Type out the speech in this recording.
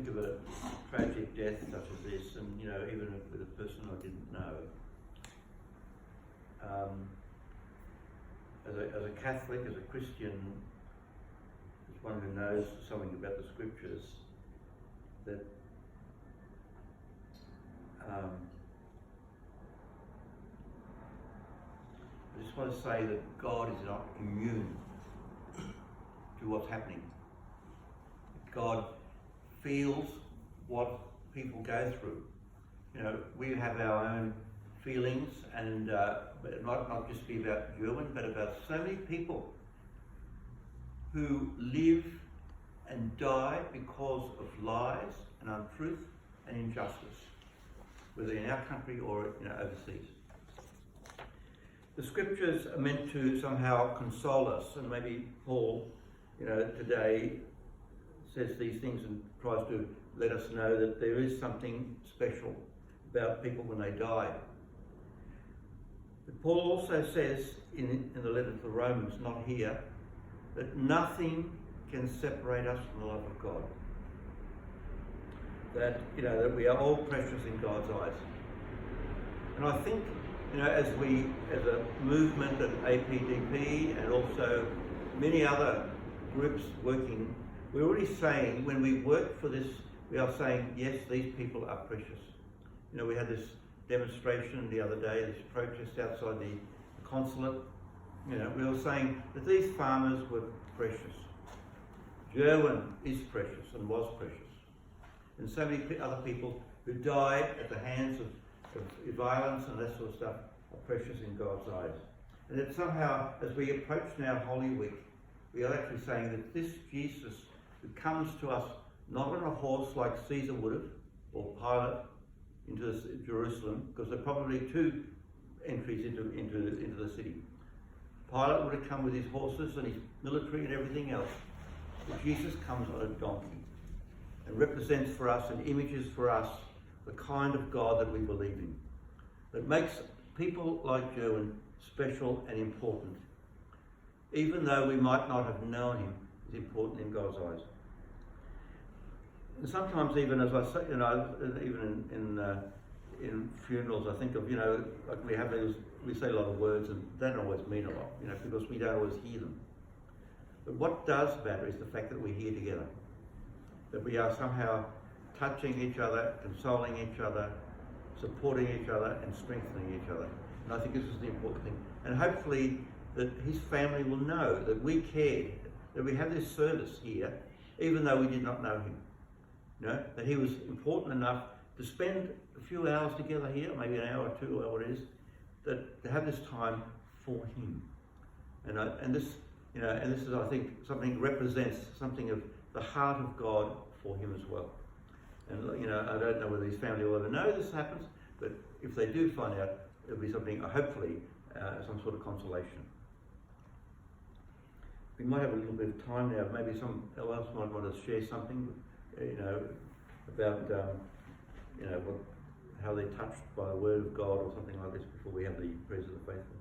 think of a tragic death such as this, and even with a person I didn't know, as a Catholic, as a Christian, as one who knows something about the scriptures, that I just want to say that God is not immune to what's happening. God feels what people go through. We have our own feelings, and but it might not just be about Gerwin, but about so many people who live and die because of lies and untruth and injustice, whether in our country or overseas. The scriptures are meant to somehow console us, and maybe Paul, today says these things and tries to let us know that there is something special about people when they die. But Paul also says in the letter to the Romans, not here, that nothing can separate us from the love of God. That that we are all precious in God's eyes. And I think as a movement at APDP and also many other groups working, we're already saying, when we work for this, we are saying, yes, these people are precious. We had this demonstration the other day, this protest outside the consulate. We were saying that these farmers were precious. Gerwin is precious and was precious. And so many other people who died at the hands of violence and that sort of stuff are precious in God's eyes. And that somehow, as we approach now Holy Week, we are actually saying that this Jesus who comes to us not on a horse like Caesar would have, or Pilate, into Jerusalem, because there are probably two entries into the city. Pilate would have come with his horses and his military and everything else. But Jesus comes on a donkey and represents for us and images for us the kind of God that we believe in, that makes people like Gerwin special and important, even though we might not have known him, is important in God's eyes. And sometimes, even as I say, even in funerals, I think of like we say a lot of words and they don't always mean a lot, because we don't always hear them. But what does matter is the fact that we're here together, that we are somehow touching each other, consoling each other, supporting each other and strengthening each other. And I think this is the important thing. And hopefully that his family will know that we cared, that we have this service here, even though we did not know him. That he was important enough to spend a few hours together here, maybe an hour or two, or whatever it is, that to have this time for him. And this is, I think, something represents something of the heart of God for him as well. And I don't know whether his family will ever know this happens, but if they do find out, it'll be something, hopefully, some sort of consolation. We might have a little bit of time now. Maybe someone else might want to share something, about how they're touched by the Word of God or something like this before we have the prayers of the faithful.